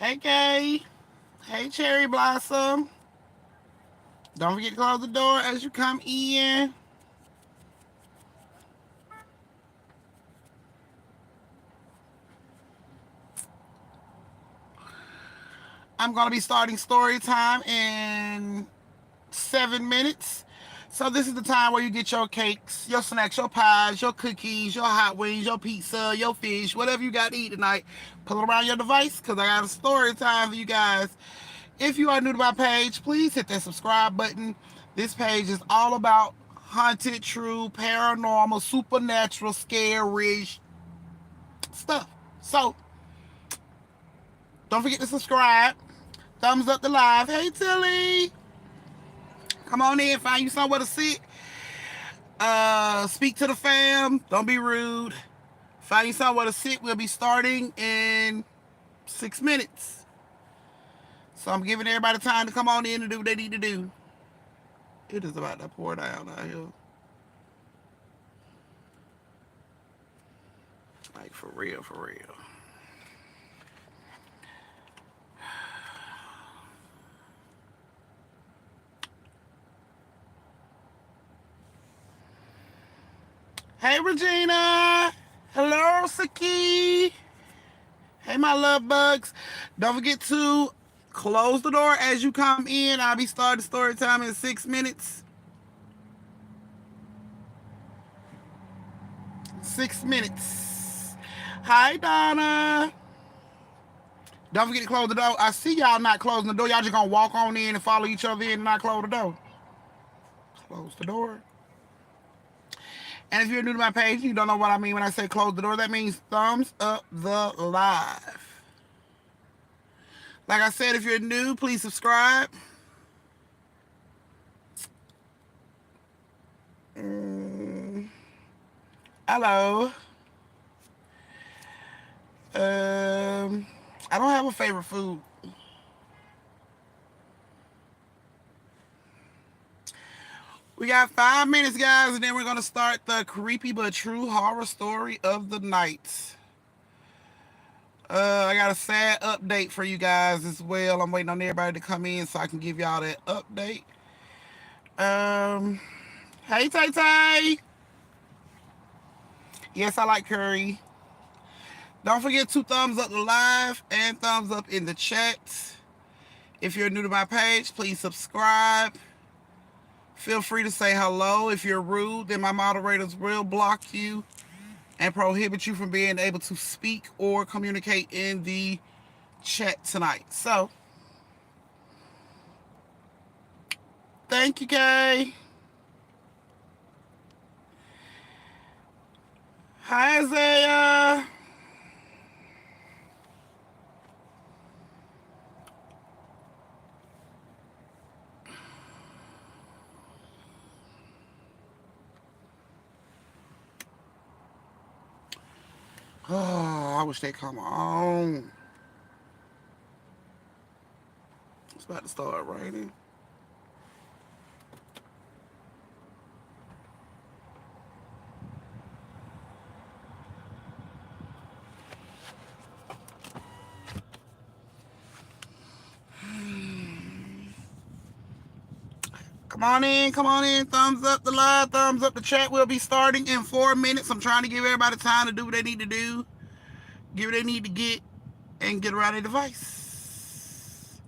Hey, Kay. Hey, Cherry Blossom. Don't forget to close the door as you come in. I'm going to be starting story time in 7 minutes. So this is the time where you get your cakes, your snacks, your pies, your cookies, your hot wings, your pizza, your fish, whatever you got to eat tonight. Pull it around your device because I got a story time for you guys. If you are new to my page, please hit that subscribe button. This page is all about haunted, true, paranormal, supernatural, scary stuff. So don't forget to subscribe. Thumbs up the live. Hey Tilly. Come on in, find you somewhere to sit. Speak to the fam. Don't be rude. Find you somewhere to sit. We'll be starting in 6 minutes. So I'm giving everybody time to come on in and do what they need to do. It is about to pour down out here. Like for real, for real. Hey Regina. Hello Saki. Hey my love bugs. Don't forget to close the door as you come in. I'll be starting story time in 6 minutes. 6 minutes. Hi Donna. Don't forget to close the door. I see y'all not closing the door. Y'all just gonna walk on in and follow each other in and not close the door. Close the door. And if you're new to my page, you don't know what I mean when I say close the door. That means thumbs up the live. Like I said, if you're new, please subscribe. Hello. I don't have a favorite food. We got 5 minutes, guys, and then we're going to start the creepy but true horror story of the night. I got a sad update for you guys as well. I'm waiting on everybody to come in so I can give y'all that update. Hey, Tay Tay. Yes, I like curry. Don't forget to thumbs up the live and thumbs up in the chat. If you're new to my page, please subscribe. Feel free to say hello. If you're rude, then my moderators will block you and prohibit you from being able to speak or communicate in the chat tonight. So, thank you, Kay. Hi, Isaiah. Oh, I wish they'd come on. It's about to start raining. Come on in, come on in. Thumbs up the live, thumbs up the chat. We'll be starting in 4 minutes. I'm trying to give everybody time to do what they need to do, get what they need to get, and get around their device.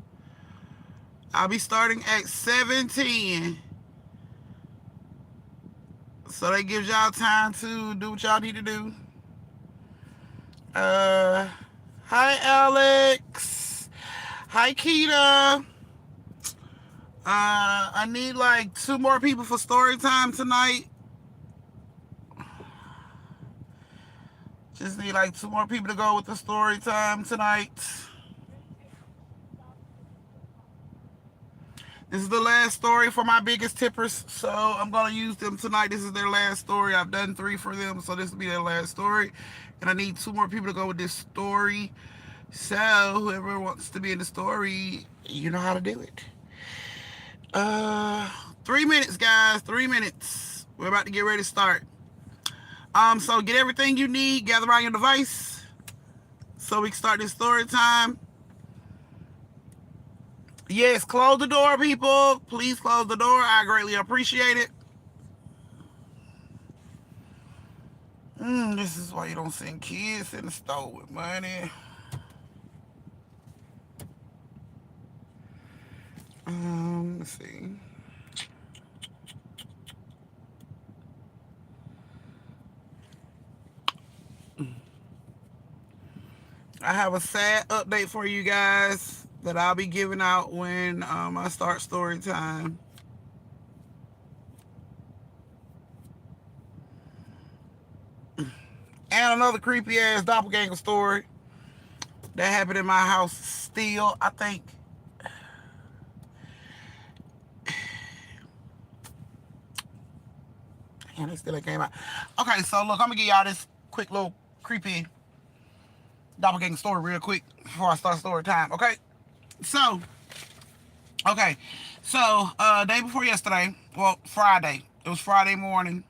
I'll be starting at 7:10. So that gives y'all time to do what y'all need to do. Hi Alex. Hi Keita. I need like 2 more people for story time tonight. Just need like 2 more people to go with the story time tonight. This is the last story for my biggest tippers, so I'm going to use them tonight. This is their last story. I've done 3 for them, so this will be their last story. And I need 2 more people to go with this story. So whoever wants to be in the story, you know how to do it. 3 minutes, guys. 3 minutes. We're about to get ready to start. So get everything you need. Gather around your device so we can start this story time. Yes, close the door, people. Please close the door. I greatly appreciate it. This is why you don't send kids in the store with money. Let's see. I have a sad update for you guys that I'll be giving out when I start story time. And another creepy ass doppelganger story that happened in my house still. I think. And they still ain't came out. Okay, so look, I'm gonna give y'all this quick little creepy doppelganger story real quick before I start story time. Okay, so day before yesterday, well, Friday. It was Friday morning.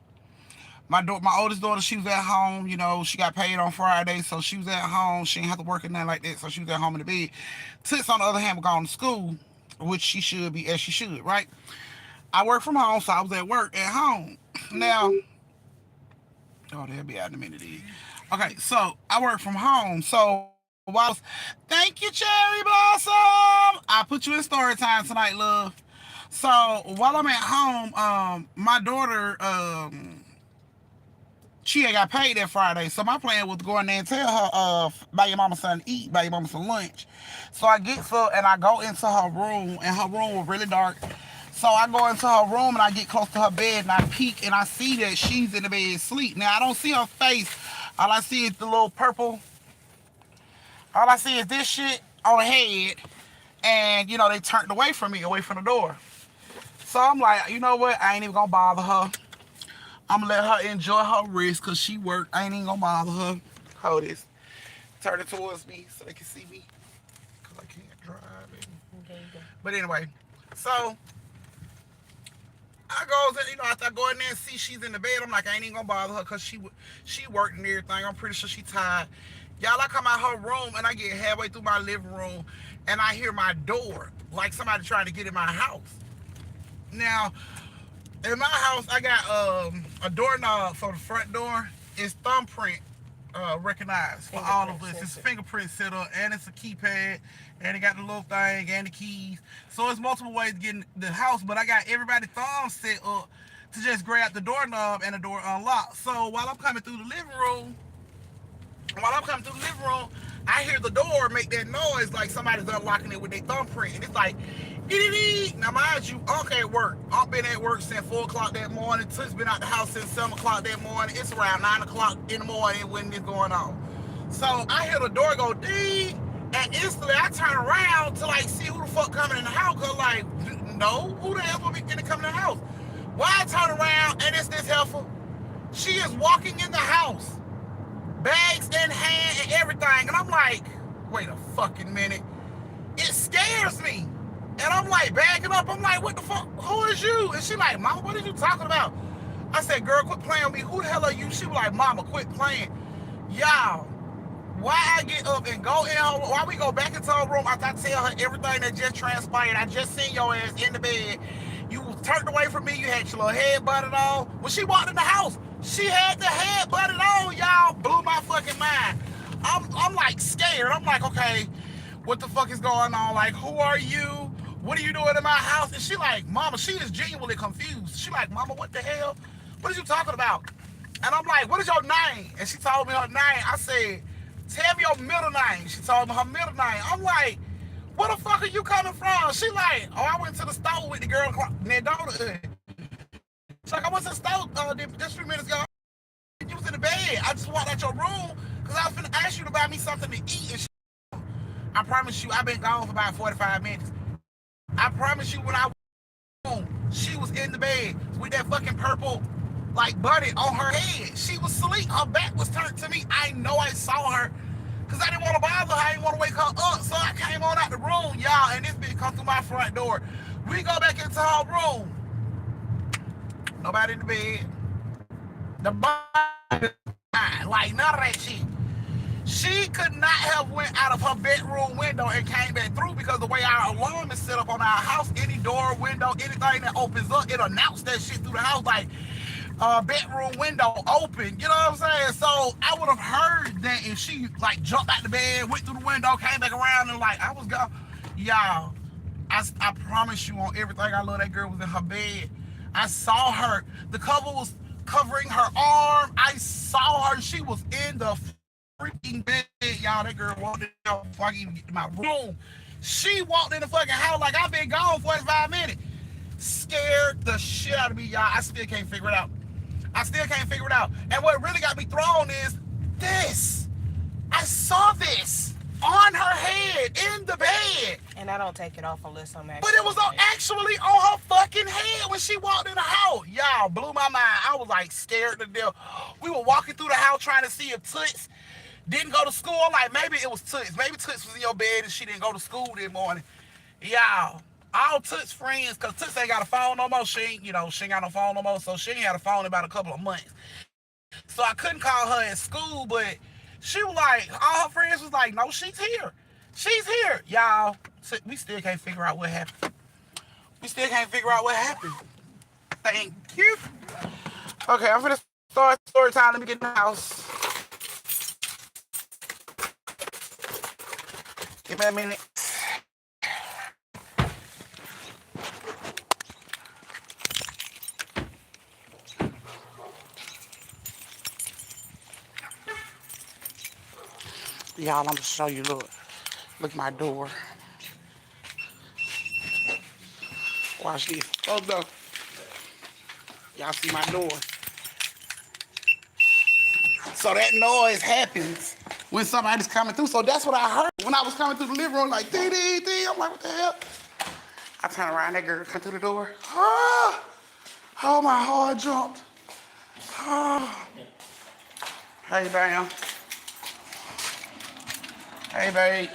My oldest daughter, she was at home. You know, she got paid on Friday, so she was at home. She didn't have to work or nothing like that, so she was at home in the bed. Tits, on the other hand, were going to school, which she should be, as she should, right? I work from home, so I was at work at home. Now, oh, they'll be out in a minute. Okay, so I work from home, so while thank you, Cherry Blossom. I put you in story time tonight, love. So while I'm at home, my daughter, she ain't got paid that Friday. So my plan was to go in there and tell her, buy your mama something to eat, buy your mama some lunch. So I get so and I go into her room, and her room was really dark. So I go into her room and I get close to her bed and I peek and I see that she's in the bed asleep. Now I don't see her face. All I see is the little purple. All I see is this shit on her head. And, you know, they turned away from me, away from the door. So I'm like, you know what? I ain't even gonna bother her. I'm gonna let her enjoy her rest because she worked. I ain't even gonna bother her. Hold this. Turn it towards me so they can see me. Because I can't drive it. Okay, but anyway, so I goes in, you know, after I go in there and see she's in the bed, I'm like, I ain't even gonna bother her because she worked and everything. I'm pretty sure she tired. Y'all, I come out her room and I get halfway through my living room and I hear my door, like somebody trying to get in my house. Now, in my house, I got a doorknob for the front door. It's thumbprint recognized for all of us. It's fingerprint set up, and it's a keypad, and it got the little thing and the keys. So it's multiple ways to get in the house, but I got everybody's thumb set up to just grab the doorknob and the door unlocked. So while I'm coming through the living room, I hear the door make that noise like somebody's unlocking it with their thumbprint. And it's like, dee-dee-dee. Now, mind you, Unc at work. Unc been at work since 4 o'clock that morning. Toots been out the house since 7 o'clock that morning. It's around 9 o'clock in the morning when this going on. So I hear the door go, dee, and instantly I turn around to like see who the fuck coming in the house. Cause like, no, who the hell will be gonna come in the house? Why I turn around and it's this heifer? She is walking in the house, bags in hand and everything. And I'm like, wait a fucking minute. It scares me. And I'm like backing up. I'm like, what the fuck? Who is you? And she like, Mama, what are you talking about? I said, girl, quit playing with me. Who the hell are you? She was like, Mama, quit playing. Y'all, why I get up and go in her, why we go back into her room after I tell her everything that just transpired. I just seen your ass in the bed. You turned away from me. You had your little head butted on. When she walked in the house, she had the head butted on. Y'all blew my fucking mind. I'm like scared. I'm like, okay, what the fuck is going on? Like, who are you? What are you doing in my house? And she like, Mama, she is genuinely confused. She like, Mama, what the hell? What are you talking about? And I'm like, what is your name? And she told me her name. I said, tell me your middle name. She told me her middle name. I'm like, where the fuck are you coming from? She like, oh, I went to the store with the girl next door to her. She's like, I went to the store just 3 minutes ago. You was in the bed. I just walked out your room because I was finna ask you to buy me something to eat. And I promise you, I've been gone for about 45 minutes. I promise you, when I was home, she was in the bed with that fucking purple, like, bunny on her head. She was asleep. Her back was turned to me. I know I saw her because I didn't want to bother her. I didn't want to wake her up. So I came on out the room, y'all, and this bitch come through my front door. We go back into her room. Nobody in the bed. The body, like, none of that shit. She could not have went out of her bedroom window and came back through because the way our alarm is set up on our house, any door, window, anything that opens up, it announced that shit through the house like bedroom window open. You know what I'm saying? So I would have heard that if she like jumped out the bed, went through the window, came back around, and like I was gone. Y'all, I promise you on everything I love, that girl was in her bed. I saw her. The cover was covering her arm. I saw her. She was in the freaking bed, y'all. That girl walked in before I could even get to my room. She walked in the fucking house like I've been gone 45 minutes. Scared the shit out of me, y'all. I still can't figure it out. I still can't figure it out. And what really got me thrown is this. I saw this on her head in the bed. And I don't take it off unless I'm But it was actually on her fucking head when she walked in the house. Y'all blew my mind. I was like scared to death. We were walking through the house trying to see if Toots didn't go to school. Like maybe it was Toots. Maybe Toots was in your bed and she didn't go to school that morning. Y'all, all Toots friends, because Toots ain't got a phone no more. She ain't got no phone no more. So she ain't had a phone in about a couple of months. So I couldn't call her at school, but she was like, all her friends was like, no, she's here. She's here. Y'all, we still can't figure out what happened. We still can't figure out what happened. Thank you. Okay, I'm finna start story time. Let me get in the house. Give me a minute. Y'all, I'm gonna show you, look at my door. Watch this. Oh no. Y'all see my door. So that noise happens when somebody's coming through. So that's what I heard when I was coming through the living room, like ding, ding, ding. I'm like, what the hell? I turn around, that girl come through the door. Oh, my heart jumped. Oh. Hey, bam. Hey, babe.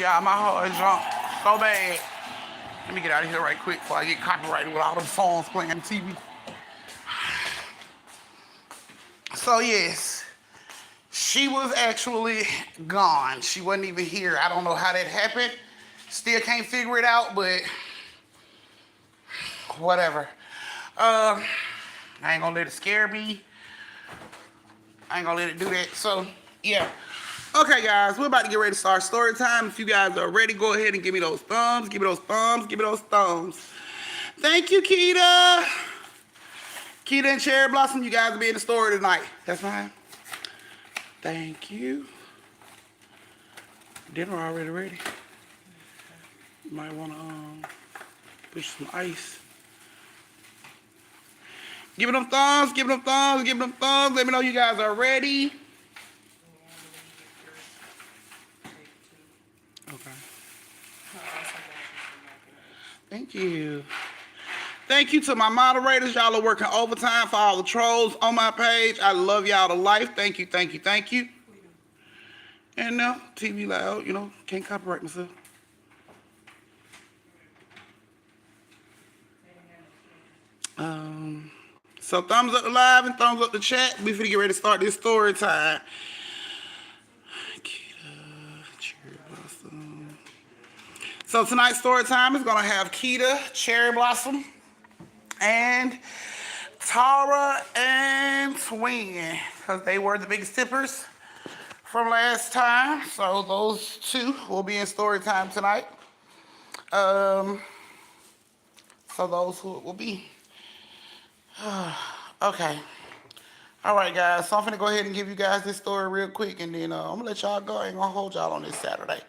Yeah, my heart jumped so bad. Let me get out of here right quick before I get copyrighted with all them songs playing on TV. So yes, she was actually gone. She wasn't even here. I don't know how that happened. Still can't figure it out, but whatever. I ain't gonna let it scare me. I ain't gonna let it do that. So yeah. Okay, guys, we're about to get ready to start story time. If you guys are ready, go ahead and give me those thumbs. Give me those thumbs. Give me those thumbs. Thank you, Keita. Keita and Cherry Blossom, you guys will be in the story tonight. That's fine. Thank you. Dinner already ready. You might want to push some ice. Give me them thumbs. Give me them thumbs. Give me them thumbs. Let me know you guys are ready. Okay. Thank you. Thank you to my moderators. Y'all are working overtime for all the trolls on my page. I love y'all to life. Thank you, thank you, thank you. And now, TV loud, can't copyright myself. So thumbs up the live and thumbs up the chat. We finna get ready to start this story time. Cherry Blossom. So tonight's story time is gonna have Keita, Cherry Blossom, and Tara and Twin, because they were the biggest tippers from last time. So those two will be in story time tonight. So those who will be. Okay. All right, guys. So I'm gonna go ahead and give you guys this story real quick, and then I'm gonna let y'all go. I ain't gonna hold y'all on this Saturday.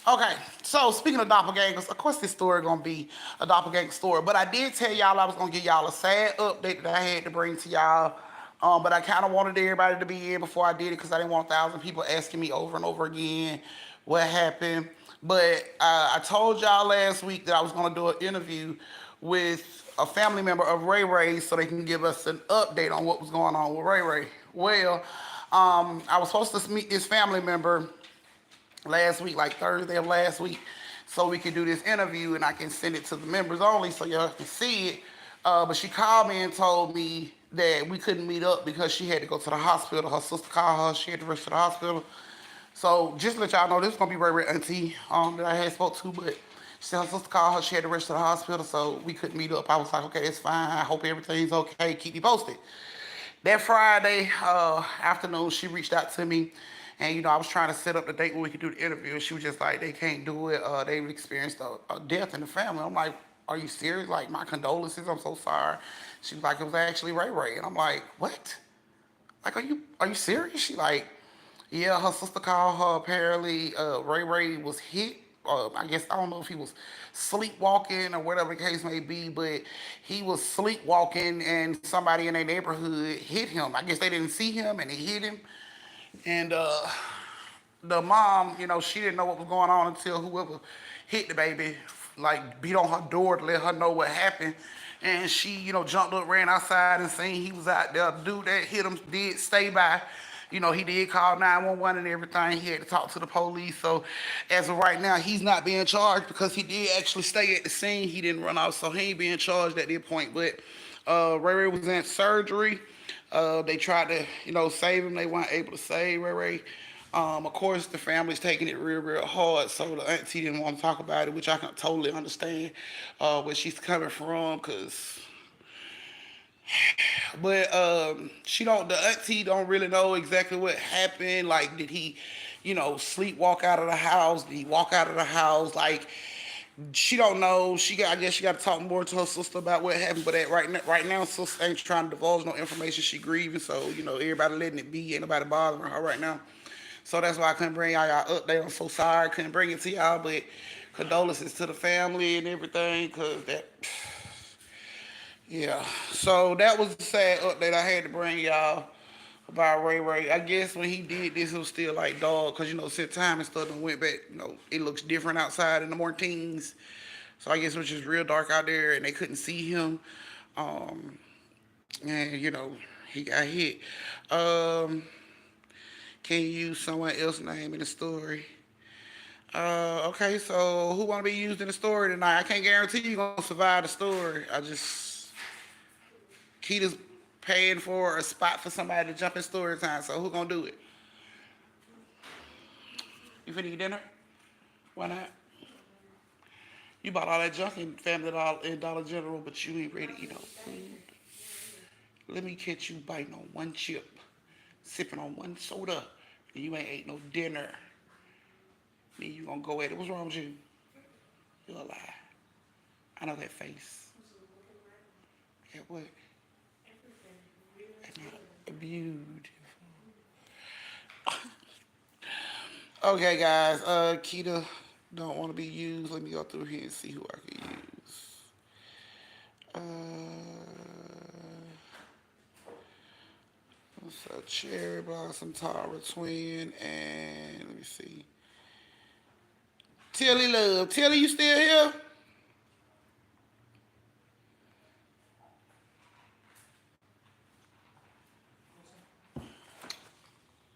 Okay, so speaking of doppelgangers, of course this story gonna be a doppelganger story, but I did tell y'all I was gonna give y'all a sad update that I had to bring to y'all, but I kind of wanted everybody to be in before I did it because I didn't want 1,000 people asking me over and over again what happened. But I told y'all last week that I was gonna do an interview with a family member of Ray Ray so they can give us an update on what was going on with Ray Ray. Well, I was supposed to meet this family member last week, like Thursday of last week, so we could do this interview and I can send it to the members only so y'all can see it. But she called me and told me that we couldn't meet up because she had to go to the hospital. Her sister called her. She had to rush to the hospital. So just to let y'all know, this is gonna be Ray Ray auntie that I had spoke to, but she said her sister called her. She had to rush to the hospital, so we couldn't meet up. I was like, okay, it's fine. I hope everything's okay. Keep me posted. That Friday afternoon, she reached out to me, and I was trying to set up the date when we could do the interview. And she was just like, they can't do it. They've experienced a death in the family. I'm like, are you serious? Like, my condolences. I'm so sorry. She was like, it was actually Ray Ray, and I'm like, what? Like, are you serious? She like, yeah, her sister called her. Apparently, Ray Ray was hit. I guess I don't know if he was sleepwalking or whatever the case may be, but he was sleepwalking and somebody in their neighborhood hit him. I guess they didn't see him and they hit him. And the mom, she didn't know what was going on until whoever hit the baby, like beat on her door to let her know what happened. And she, jumped up, ran outside and seen he was out there. The dude that hit him did stay by. He did call 911 and everything. He had to talk to the police. So as of right now, he's not being charged because he did actually stay at the scene. He didn't run off, so he ain't being charged at that point. But Ray Ray was in surgery. They tried to, save him. They weren't able to save Ray Ray. Of course, the family's taking it real, real hard. So the auntie didn't want to talk about it, which I can totally understand where she's coming from, cause. But she don't. The auntie don't really know exactly what happened. Like, did he, sleepwalk out of the house? Did he walk out of the house? Like, she don't know. I guess she got to talk more to her sister about what happened. But right now, sister ain't trying to divulge no information. She grieving, so everybody letting it be. Ain't nobody bothering her right now. So that's why I couldn't bring y'all update. I'm so sorry I couldn't bring it to y'all, but condolences to the family and everything, cause that. Yeah. So that was the sad update I had to bring y'all about Ray Ray. I guess when he did this, it was still like dog, cause since time and stuff and went back, it looks different outside in the mornings. So I guess it was just real dark out there, and they couldn't see him. Um, and he got hit. Um, can you use someone else's name in the story? Okay, so who want to be used in the story tonight? I can't guarantee you gonna survive the story. Keita's paying for a spot for somebody to jump in story time. So who gonna do it? You finna eat dinner? Why not? You bought all that junk in Family Dollar in Dollar General, but you ain't ready to eat no food. Let me catch you biting on one chip, sipping on one soda, and you ain't ate no dinner. Then you gonna go at it. What's wrong with you? You're a lie. I know that face. Yeah, what? Beautiful. Okay, guys. Keita don't want to be used. Let me go through here and see who I can use. Uh, so Cherry Blossom, Tara Twin, and let me see. Tilly Love. Tilly, you still here?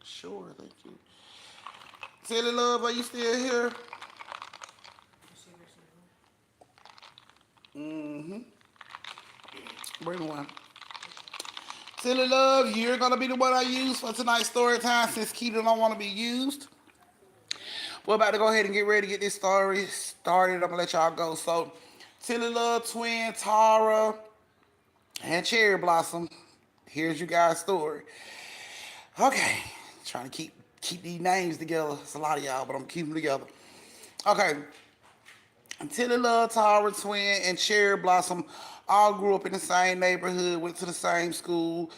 Sure, thank you. Tilly Love, are you still here? Mm-hmm. Bring one. Tilly Love, you're gonna be the one I use for tonight's story time since Keita don't want to be used. We're about to go ahead and get ready to get this story started. I'm gonna let y'all go. So, Tilly Love, Twin, Tara, and Cherry Blossom. Here's you guys' story. Okay, trying to keep these names together. It's a lot of y'all, but I'm keeping them together. Okay, Tilly Love, Tara Twin, and Cherry Blossom all grew up in the same neighborhood, went to the same school,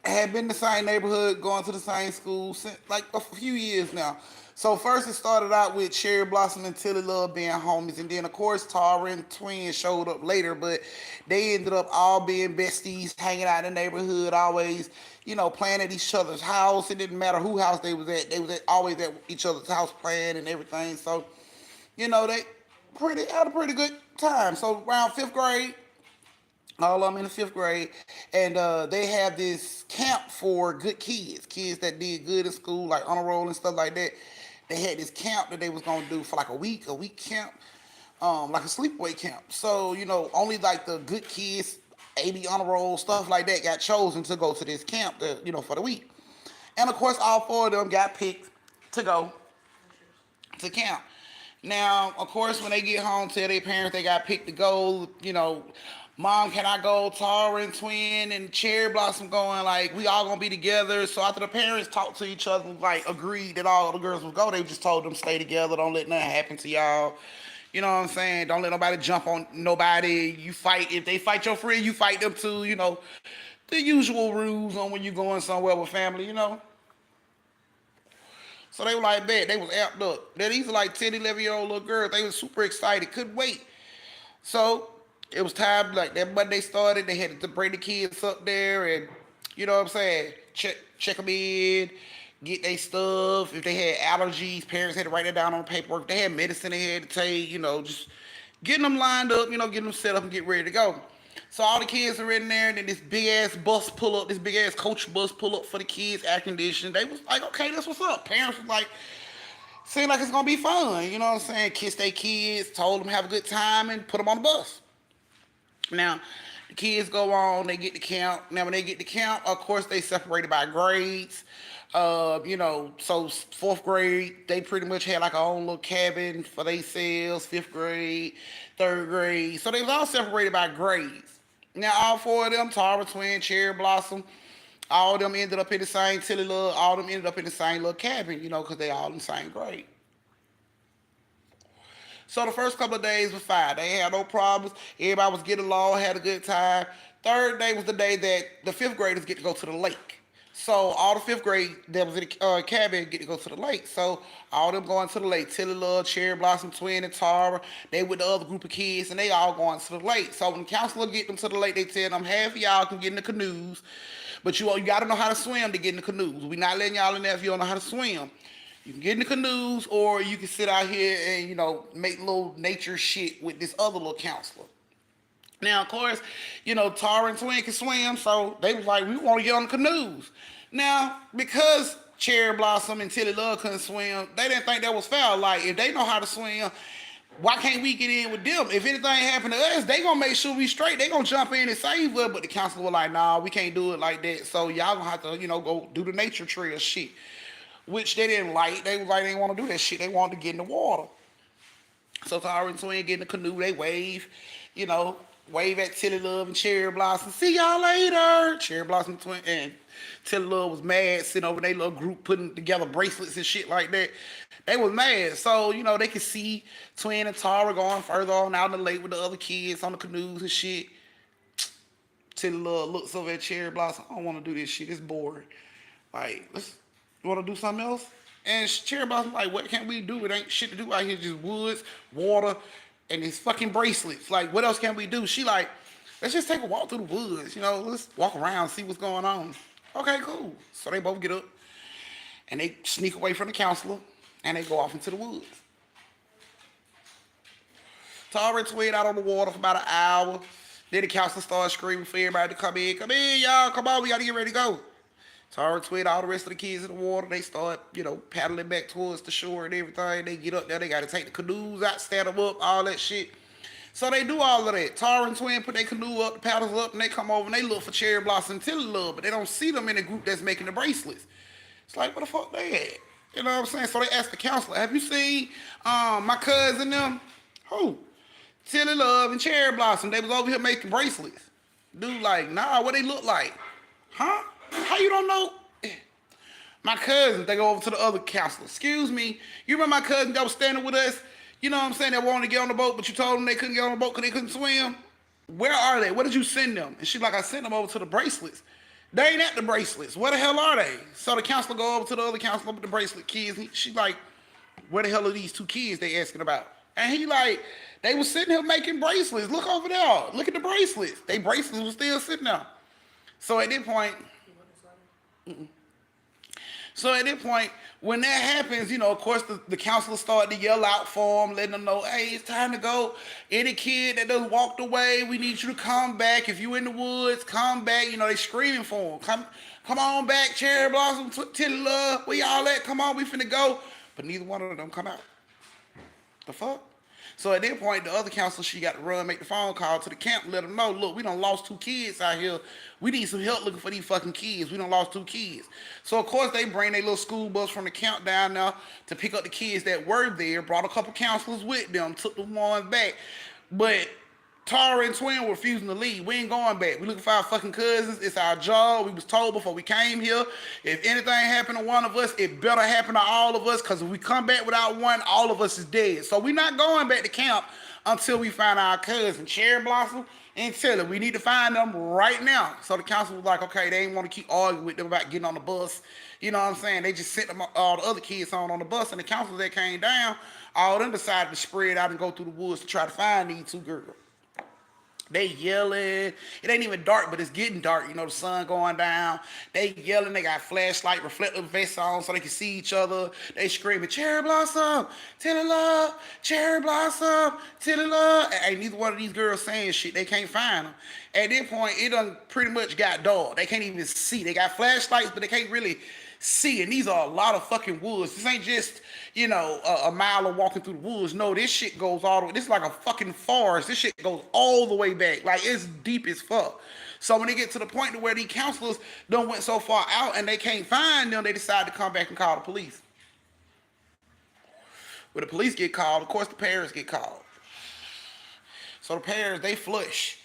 had been in the same neighborhood, going to the same school since like a few years now. So first it started out with Cherry Blossom and Tilly Love being homies, and then of course Tara and Twin showed up later, but they ended up all being besties, hanging out in the neighborhood, always, playing at each other's house. It didn't matter who house they was at. They was always at each other's house playing and everything. So, they had a pretty good time. So around fifth grade, all of them in the fifth grade, and they have this camp for good kids that did good in school, like honor roll and stuff like that. They had this camp that they was gonna do for like a week camp. like a sleepaway camp. So, only like the good kids, 80 honor roll, stuff like that, got chosen to go to this camp, for the week. And of course, all four of them got picked to go to camp. Now, of course, when they get home, tell their parents they got picked to go. Mom, can I go? Tara and Twin and Cherry Blossom going like we all gonna be together. So after the parents talked to each other, like agreed that all the girls would go, they just told them stay together. Don't let nothing happen to y'all. You know what I'm saying? Don't let nobody jump on nobody. You fight if they fight your friend, you fight them too. The usual rules on when you going somewhere with family. So they were like, bet. They was amped up. Now, these are like 10, 11-year-old little girls. They was super excited. Couldn't wait. So it was time, like that Monday started. They had to bring the kids up there and, you know what I'm saying, check them in, get their stuff. If they had allergies, parents had to write it down on paperwork. They had medicine they had to take, just getting them lined up, getting them set up and get ready to go. So all the kids are in there, and then this big ass bus pull up, this big ass coach bus pull up for the kids, air conditioned. They was like, okay, that's what's up. Parents was like, seem like it's gonna be fun. You know what I'm saying? Kiss their kids, told them have a good time, and put them on the bus. Now, the kids go on, they get to camp. Now, when they get to camp, of course, they separated by grades. So fourth grade, they pretty much had like a own little cabin for themselves. Fifth grade, third grade, so they was all separated by grades. Now, all four of them, Tara Twin, Cherry Blossom, all of them ended up in the same Tilly Love. All of them ended up in the same little cabin, because they all in the same grade. So the first couple of days was fine. They had no problems. Everybody was getting along, had a good time. Third day was the day that the fifth graders get to go to the lake. So all the fifth grade that was in the cabin get to go to the lake. So all them going to the lake. Tilly Love, Cherry Blossom, Twin, and Tara. They with the other group of kids, and they all going to the lake. So when the counselor get them to the lake, they tell them half of y'all can get in the canoes, but you got to know how to swim to get in the canoes. We not letting y'all in there if you don't know how to swim. You can get in the canoes, or you can sit out here and make little nature shit with this other little counselor. Now, of course, Tara and Twin can swim, so they was like, we want to get on the canoes. Now, because Cherry Blossom and Tilly Love couldn't swim, they didn't think that was fair. Like, if they know how to swim, why can't we get in with them? If anything happened to us, they gonna make sure we straight. They gonna jump in and save us. But the counselor was like, nah, we can't do it like that. So y'all gonna have to, go do the nature trail shit. Which they didn't like. They was like, they didn't want to do that shit. They wanted to get in the water. So Tara and Twin get in the canoe. They wave, you know, wave at Tilly Love and Cherry Blossom. See y'all later. Cherry Blossom Twin and Tilly Love was mad sitting over their little group putting together bracelets and shit like that. They was mad. So, they could see Twin and Tara going further on out in the lake with the other kids on the canoes and shit. Tilly Love looks over at Cherry Blossom. I don't want to do this shit. It's boring. Like, you want to do something else? And Cherry Blossom like, what can we do? It ain't shit to do out here. Just woods, water, and these fucking bracelets. Like, what else can we do? She like, let's just take a walk through the woods. Let's walk around, see what's going on. Okay, cool. So they both get up, and they sneak away from the counselor, and they go off into the woods. Tara and Twin out on the water for about an hour. Then the counselor starts screaming for everybody to come in. Come in, y'all. Come on, we got to get ready to go. Tara and Twin, all the rest of the kids in the water, they start, paddling back towards the shore and everything. They get up there, they got to take the canoes out, stand them up, all that shit. So they do all of that. Tara and Twin put their canoe up, the paddles up, and they come over and they look for Cherry Blossom and Tilly Love, but they don't see them in the group that's making the bracelets. It's like, where the fuck they at? You know what I'm saying? So they ask the counselor, have you seen my cousin them? Who? Tilly Love and Cherry Blossom. They was over here making bracelets. Dude like, nah, what they look like? Huh? How you don't know? My cousin, they go over to the other counselor. Excuse me, you remember my cousin that was standing with us? You know what I'm saying? That wanted to get on the boat, but you told them they couldn't get on the boat because they couldn't swim? Where are they? Where did you send them? And she's like, I sent them over to the bracelets. They ain't at the bracelets. Where the hell are they? So the counselor go over to the other counselor with the bracelet kids. She's like, where the hell are these two kids they asking about? And he like, they was sitting here making bracelets. Look over there. Look at the bracelets. They bracelets was still sitting there. So at that point, when that happens, of course, the counselor started to yell out for them, letting them know, hey, it's time to go. Any kid that done walked away, we need you to come back. If you in the woods, come back. They screaming for them. Come on back, Cherry Blossom, Tilly Love. Where y'all at? Come on, we finna go. But neither one of them come out. The fuck? So at that point, the other counselor, she got to run, make the phone call to the camp, let them know, look, we done lost 2 kids out here. We need some help looking for these fucking kids. We done lost 2 kids. So of course they bring their little school bus from the camp down there to pick up the kids that were there, brought a couple counselors with them, took the ones back. But Tara and Twin were refusing to leave. We ain't going back. We looking for our fucking cousins. It's our job. We was told before we came here, if anything happened to one of us, it better happen to all of us, because if we come back without one, all of us is dead. So we not going back to camp until we find our cousin, Cherry Blossom and Tilly. We need to find them right now. So the council was like, okay, they didn't want to keep arguing with them about getting on the bus. You know what I'm saying? They just sent them, all the other kids on the bus, and the council that came down, all of them decided to spread out and go through the woods to try to find these 2 girls. They yelling. It ain't even dark, but it's getting dark. You know, the sun going down. They yelling. They got flashlight, reflective vests on so they can see each other. They screaming, Cherry Blossom, Tilly Love, Cherry Blossom, Tilly Love. Ain't neither one of these girls saying shit. They can't find them. At this point, it done pretty much got dark. They can't even see. They got flashlights, but they can't really see. And these are a lot of fucking woods. This ain't just, you know, a mile of walking through the woods. No, this shit goes all the way. This is like a fucking forest. This shit goes all the way back. Like, it's deep as fuck. So when they get to the point to where these counselors done went so far out and they can't find them, they decide to come back and call the police. When the police get called, of course the parents get called. So the parents, they flush.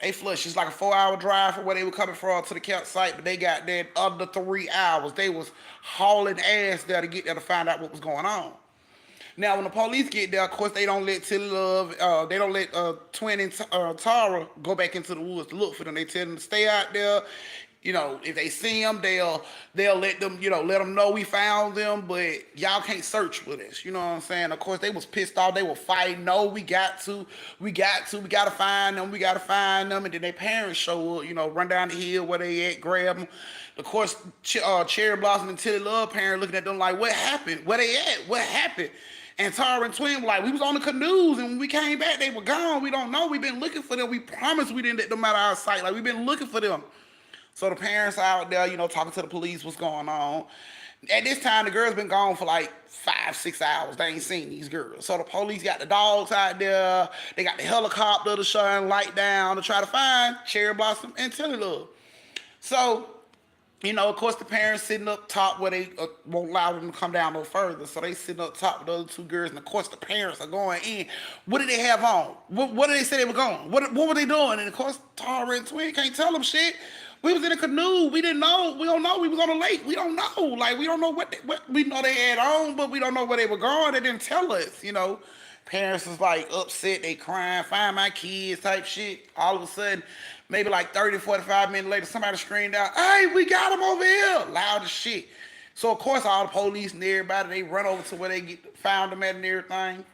They flush. It's like a 4-hour drive from where they were coming from to the campsite, but they got there under 3 hours. They was hauling ass there to get there to find out what was going on. Now, when the police get there, of course, they don't let Tilly Love, they don't let Twin and Tara go back into the woods to look for them. They tell them to stay out there. You know, if they see them, they'll let them, you know, let them know we found them, but y'all can't search with us. You know what I'm saying? Of course, they was pissed off. They were fighting. No, we got to find them. We got to find them. And then their parents show up, you know, run down the hill where they at, grab them. Of course, Cherry Blossom and Tilly Love parents looking at them like, what happened? Where they at? What happened? And Tara and Twin were like, we was on the canoes, and when we came back, they were gone. We don't know. We've been looking for them. We promised we didn't let them out of our sight. Like, we've been looking for them. So the parents out there, you know, talking to the police, what's going on. At this time, the girls been gone for like 5-6 hours. They ain't seen these girls. So the police got the dogs out there. They got the helicopter to shine light down to try to find Cherry Blossom and Tilly Love. So, you know, of course, the parents sitting up top where they won't allow them to come down no further. So they sitting up top with the other 2 girls. And, of course, the parents are going in. What did they have on? What did they say they were going? What were they doing? And, of course, Tara and Twin can't tell them shit. We was in a canoe. We didn't know. We don't know. We was on a lake. We don't know. Like, we don't know what we know they had on, but we don't know where they were going. They didn't tell us, you know. Parents was like upset. They crying, find my kids type shit. All of a sudden, maybe like 30, 45 minutes later, somebody screamed out, hey, we got them over here. Loud as shit. So, of course, all the police and everybody, they run over to where they found them at and everything.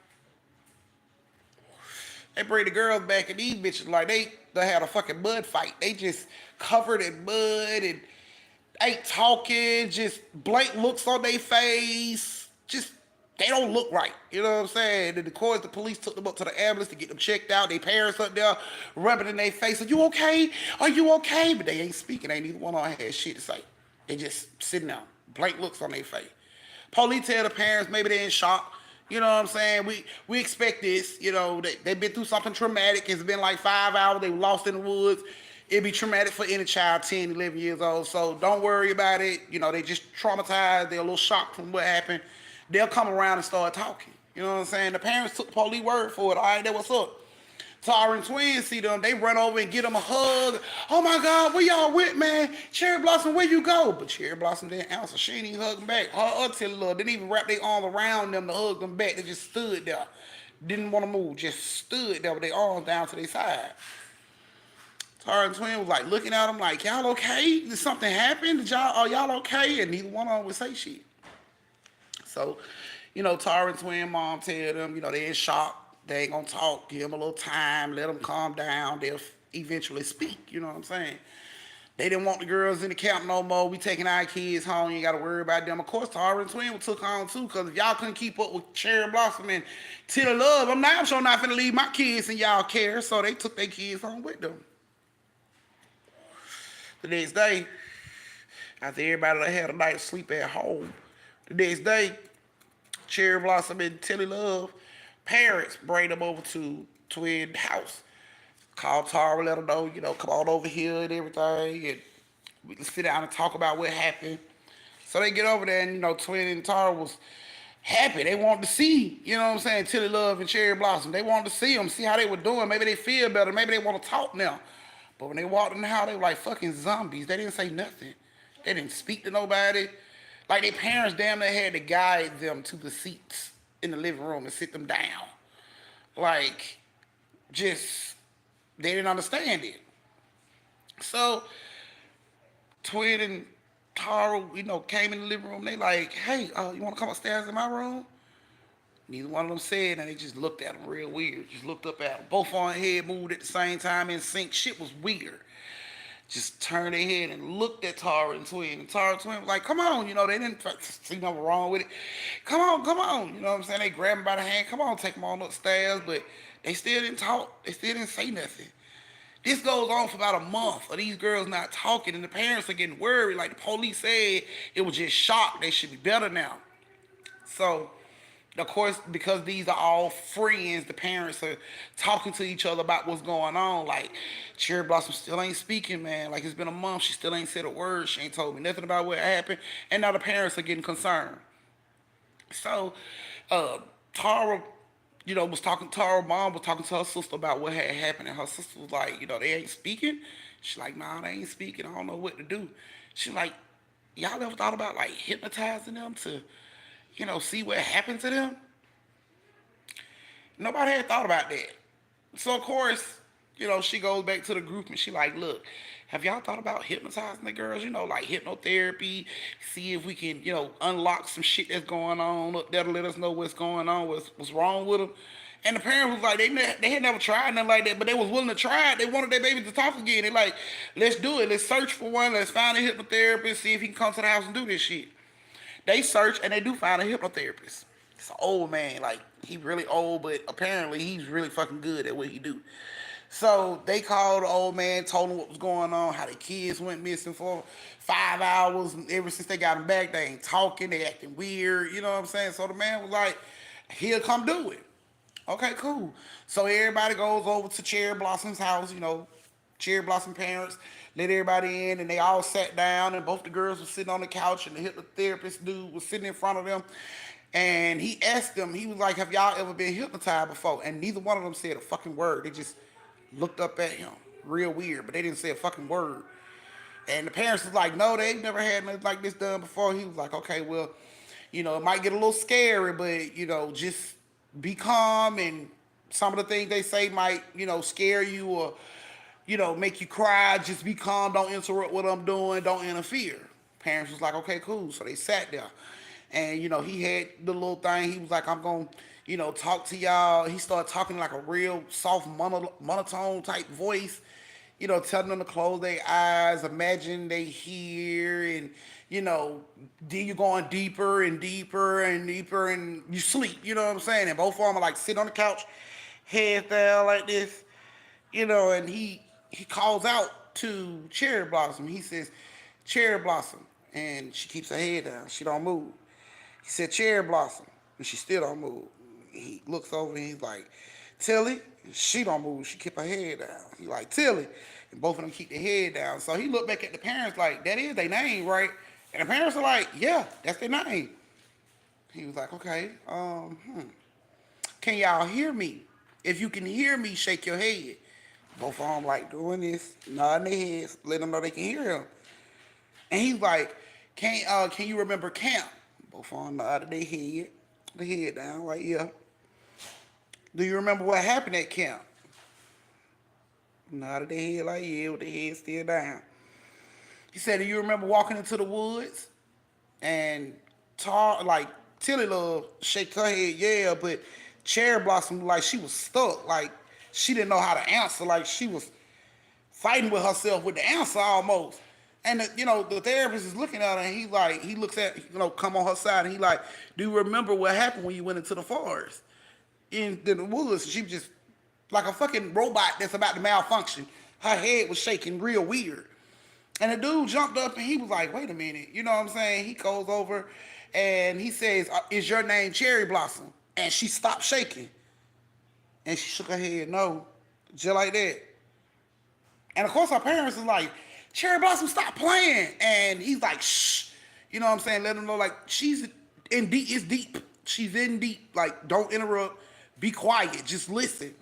They bring the girls back, and these bitches, like, they had a fucking mud fight. They just covered in mud and ain't talking, just blank looks on their face. Just, they don't look right. You know what I'm saying? And of course, the police took them up to the ambulance to get them checked out. Their parents up there rubbing in their face. Are you okay? Are you okay? But they ain't speaking. Ain't neither one of them had shit to say. They just sitting there, blank looks on their face. Police tell the parents maybe they in shock. You know what I'm saying? We expect this. You know, they've been through something traumatic. It's been like 5 hours. They were lost in the woods. It'd be traumatic for any child 10, 11 years old. So don't worry about it. You know, they just traumatized. They're a little shocked from what happened. They'll come around and start talking. You know what I'm saying? The parents took the police word for it. All right, that what's up. Tara and Twin see them. They run over and get them a hug. Oh, my God, where y'all with, man? Cherry Blossom, where you go? But Cherry Blossom didn't answer. She didn't even hug them back. Her Tilly Love didn't even wrap their arm around them to hug them back. They just stood there. Didn't want to move. Just stood there with their arms down to their side. Tara and Twin was like looking at them like, y'all okay? Did something happen? Are y'all okay? And neither one of them would say shit. So, you know, Tara and Twin mom tell them, you know, they in shock. They ain't gonna talk. Give them a little time. Let them calm down. They'll eventually speak. You know what I'm saying? They didn't want the girls in the camp no more. We taking our kids home. You ain't got to worry about them. Of course, Tara and Twin took home too, because if y'all couldn't keep up with Cherry Blossom and Tilly Love, I'm sure not finna leave my kids in y'all care. So they took their kids home with them. The next day, after everybody had a night's sleep at home, the next day, Cherry Blossom and Tilly Love Parents bring them over to Twin house. Call Tara, let her know, come on over here and everything, and we can sit down and talk about what happened. So they get over there, and Twin and Tara was happy. They wanted to see, what I'm saying, Tilly Love and Cherry Blossom. They wanted to see them, see how they were doing. Maybe they feel better. Maybe they want to talk now. But when they walked in the house, they were like fucking zombies. They didn't say nothing. They didn't speak to nobody. Like their parents damn near had to guide them to the seats in the living room and sit them down. Like, just, they didn't understand it. So, Twin and Tara, came in the living room. They like, hey, you want to come upstairs in my room? Neither one of them said, and they just looked at them real weird. Just looked up at them. Both on head moved at the same time in sync. Shit was weird. Just turned their head and looked at Tara and Twin. And Tara and Twin was like, come on, they didn't see nothing wrong with it. Come on, come on. You know what I'm saying? They grabbed him by the hand. Come on, take him on upstairs. But they still didn't talk. They still didn't say nothing. This goes on for about a month of these girls not talking, and the parents are getting worried. Like the police said, it was just shock. They should be better now. So, of course, because these are all friends, the parents are talking to each other about what's going on. Like, Cherry Blossom still ain't speaking, man. Like, it's been a month. She still ain't said a word. She ain't told me nothing about what happened. And now the parents are getting concerned. So, uh, Tara, was talking to her mom, was talking to her sister about what had happened. And her sister was like, they ain't speaking. She's like, nah, they ain't speaking. I don't know what to do. She's like, y'all ever thought about, like, hypnotizing them to see what happened to them? Nobody had thought about that. So of course, she goes back to the group and she like, look, have y'all thought about hypnotizing the girls? Like hypnotherapy, see if we can, unlock some shit that's going on up there to let us know what's going on, what's wrong with them. And the parents was like, they had never tried nothing like that, but they was willing to try it. They wanted their baby to talk again. They like, let's do it. Let's search for one. Let's find a hypnotherapist, see if he can come to the house and do this shit. They search and they do find a hypnotherapist. It's an old man, like he really old, but apparently he's really fucking good at what he do. So they called the old man, told him what was going on, how the kids went missing for 5 hours, and ever since they got them back, they ain't talking, they acting weird, you know what I'm saying? So the man was like, he'll come do it. Okay, cool. So everybody goes over to Cherry Blossom's house, Cherry Blossom parents, let everybody in, and they all sat down, and both the girls were sitting on the couch, and the hypnotherapist dude was sitting in front of them, and he asked them, he was like, have y'all ever been hypnotized before? And neither one of them said a fucking word. They just looked up at him, real weird, but they didn't say a fucking word. And the parents was like, no, they've never had nothing like this done before. He was like, okay, well, it might get a little scary, but, just be calm, and some of the things they say might, scare you or, make you cry. Just be calm. Don't interrupt what I'm doing. Don't interfere. Parents was like, okay, cool. So they sat there. And, he had the little thing. He was like, I'm going to, talk to y'all. He started talking like a real soft monotone type voice, telling them to close their eyes, imagine they hear, and, then you're going deeper and deeper and deeper, and you sleep, you know what I'm saying? And both of them are like sitting on the couch, head down like this, and he calls out to Cherry Blossom. He says, Cherry Blossom. And she keeps her head down. She don't move. He said, Cherry Blossom. And she still don't move. He looks over and he's like, Tilly. She don't move. She keep her head down. He like, Tilly. And both of them keep their head down. So he looked back at the parents like, that is their name, right? And the parents are like, yeah, that's their name. He was like, okay, can y'all hear me? If you can hear me, shake your head. Both of them like doing this, nodding their heads, letting them know they can hear him. And he's like, can you remember camp? Both of them nodded their head down, like, yeah. Do you remember what happened at camp? Nodded their head like, yeah, with their head still down. He said, do you remember walking into the woods? And Tilly Love shake her head, yeah, but Cherry Blossom, like, she was stuck. Like, she didn't know how to answer. Like, she was fighting with herself with the answer almost. And, the therapist is looking at her, and he looks at, come on her side, and he like, do you remember what happened when you went into the forest? In the woods, she was just like a fucking robot that's about to malfunction. Her head was shaking real weird. And the dude jumped up and he was like, wait a minute. You know what I'm saying? He goes over and he says, is your name Cherry Blossom? And she stopped shaking. And she shook her head no, just like that. And of course, our parents is like, Cherry Blossom, stop playing. And he's like, shh. You know what I'm saying? Let them know, like, she's in deep. It's deep. She's in deep. Like, don't interrupt. Be quiet. Just listen.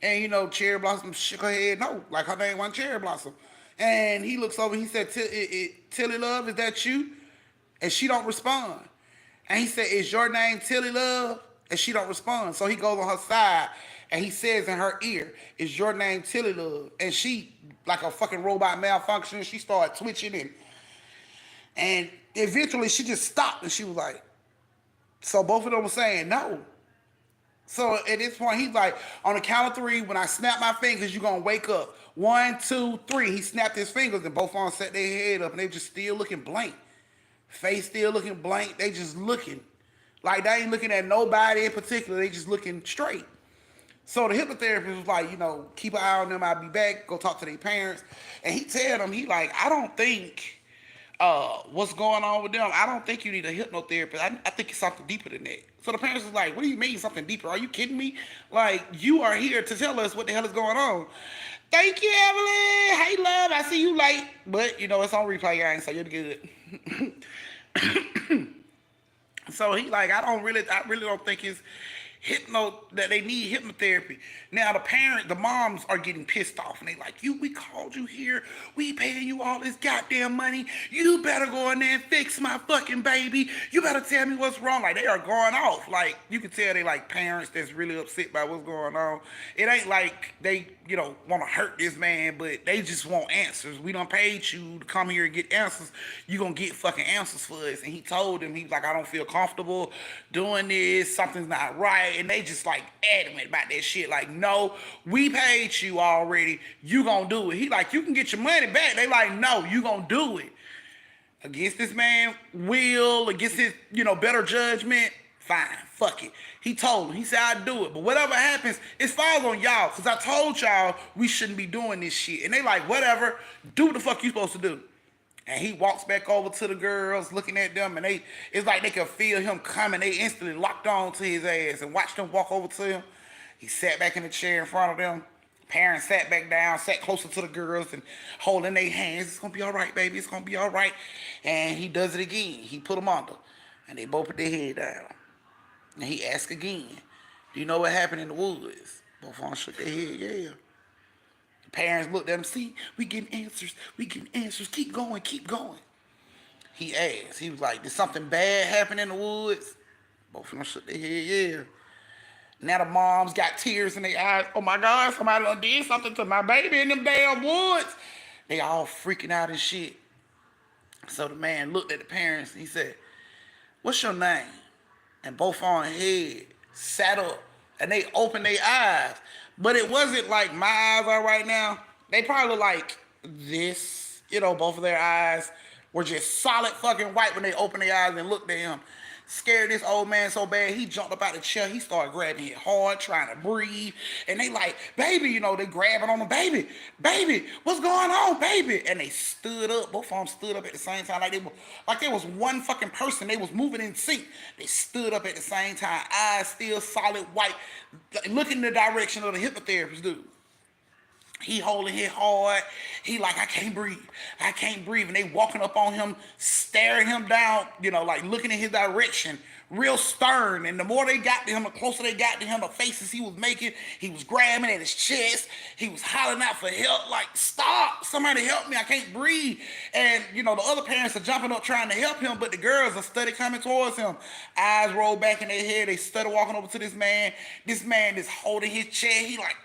And, Cherry Blossom shook her head no. Like, her name wasn't Cherry Blossom. And he looks over. He said, Tilly Love, is that you? And she don't respond. And he said, is your name Tilly Love? And she don't respond. So he goes on her side and he says in her ear, is your name Tilly Love? And she, like a fucking robot malfunction, she started twitching and eventually she just stopped and she was like, so both of them were saying no. So at this point, he's like, on the count of three, when I snap my fingers, you're going to wake up. 1, 2, 3. He snapped his fingers and both of them set their head up and they just still looking blank. Face still looking blank. They just looking. Like they ain't looking at nobody in particular. They just looking straight. So the hypnotherapist was like, keep an eye on them. I'll be back. Go talk to their parents. And he tell them, he like, I don't think what's going on with them. I don't think you need a hypnotherapist. I think it's something deeper than that. So the parents was like, what do you mean something deeper? Are you kidding me? Like, you are here to tell us what the hell is going on. Thank you, Evelyn. Hey, love. I see you late. But, it's on replay, gang, so you're good. So he like, I really don't think it's that they need hypnotherapy. Now the moms are getting pissed off and they like, we called you here, we paying you all this goddamn money, you better go in there and fix my fucking baby, you better tell me what's wrong. Like they are going off. Like you can tell they like parents that's really upset by what's going on. It ain't like they want to hurt this man, but they just want answers. We done paid you to come here and get answers, you gonna get fucking answers for us. And he told them, he's like, I don't feel comfortable doing this, something's not right. And they just like adamant about that shit. Like, no, we paid you already. You gonna do it. He like, you can get your money back. They like, no, you gonna do it. Against this man will, against his, better judgment, fine, fuck it. He told him, he said, I'd do it. But whatever happens, it falls on y'all. Because I told y'all we shouldn't be doing this shit. And they like, whatever, do what the fuck you supposed to do. And he walks back over to the girls, looking at them, and it's like they could feel him coming. They instantly locked on to his ass and watched them walk over to him. He sat back in the chair in front of them. Parents sat back down, sat closer to the girls and holding their hands. It's going to be all right, baby. It's going to be all right. And he does it again. He put them under. And they both put their head down. And he asked again, do you know what happened in the woods? Both of them shook their head, yeah. The parents looked at him, see, we getting answers. We getting answers. Keep going, keep going. He asked. He was like, did something bad happen in the woods? Both of them shook their head, yeah. Now the moms got tears in their eyes. Oh my God, somebody done did something to my baby in them damn woods. They all freaking out and shit. So the man looked at the parents and he said, what's your name? And both on head sat up and they opened their eyes. But it wasn't like my eyes are right now. They probably look like this. Both of their eyes were just solid fucking white when they opened their eyes and looked at him. Scared this old man so bad, he jumped up out of the chair. He started grabbing it hard, trying to breathe. And they like, baby, they grabbing on him. Baby, what's going on, baby? And they stood up. Both of them stood up at the same time. Like there was one fucking person. They was moving in sync. They stood up at the same time. Eyes still solid white. Looking in the direction of the hypnotherapist dude. He holding it hard. He like, I can't breathe. I can't breathe. And they walking up on him, staring him down, like looking in his direction, real stern. And the more they got to him, the closer they got to him, the faces he was making, he was grabbing at his chest. He was hollering out for help, like, stop, somebody help me, I can't breathe. And, the other parents are jumping up trying to help him, but the girls are steady coming towards him. Eyes rolled back in their head. They steady walking over to this man. This man is holding his chair. He like,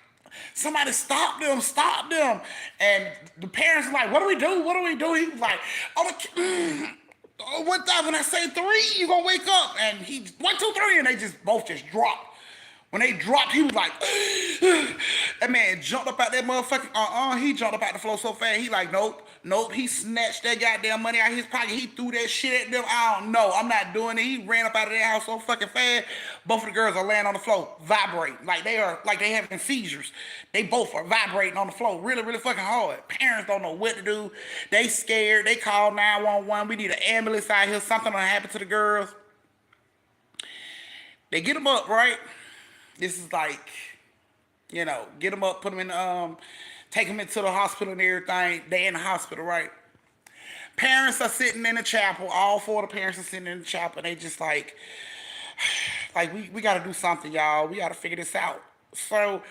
somebody stop them. And the parents are like, what do we do? He was like, what time when I say 3, you gonna wake up? And he, 1, 2, 3, and they both dropped. When they dropped, he was like, that man jumped up out that motherfucking, he jumped up out the floor so fast, he like, nope. He snatched that goddamn money out of his pocket, he threw that shit at them, I don't know, I'm not doing it. He ran up out of their house so fucking fast, both of the girls are laying on the floor, vibrating, like they having seizures. They both are vibrating on the floor, really, really fucking hard. Parents don't know what to do, they scared, they call 911, we need an ambulance out here, something done happened to the girls. They get them up, right? This is like Get them up, put them in, take them into the hospital and everything. They in the hospital, right? Parents are sitting in the chapel. All four of the parents are sitting in the chapel. And they just like we got to do something, y'all. We got to figure this out. So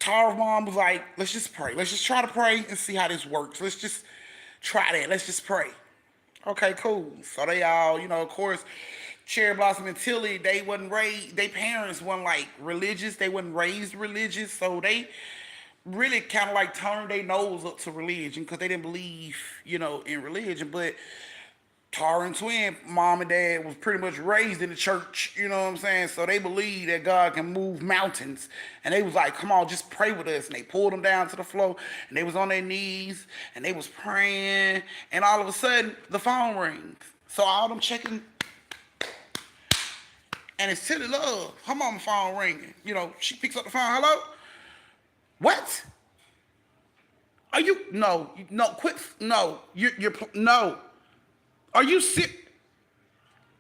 Tara's mom was like, let's just pray. Let's just try to pray and see how this works. Let's just try that. Let's just pray. Okay, cool. So they all, of course, Cherry Blossom and Tilly, they wasn't raised, they parents weren't like religious. They wasn't raised religious. So they really kind of like turned their nose up to religion because they didn't believe, in religion. But Tara and Twin, mom and dad, was pretty much raised in the church, you know what I'm saying? So they believe that God can move mountains. And they was like, come on, just pray with us. And they pulled them down to the floor, and they was on their knees, and they was praying, and all of a sudden, the phone rings. So all them checking, and it's Tilly Love. Her mama phone ringing. She picks up the phone, hello? What? Are you, no, quit, no, no. Are you sick?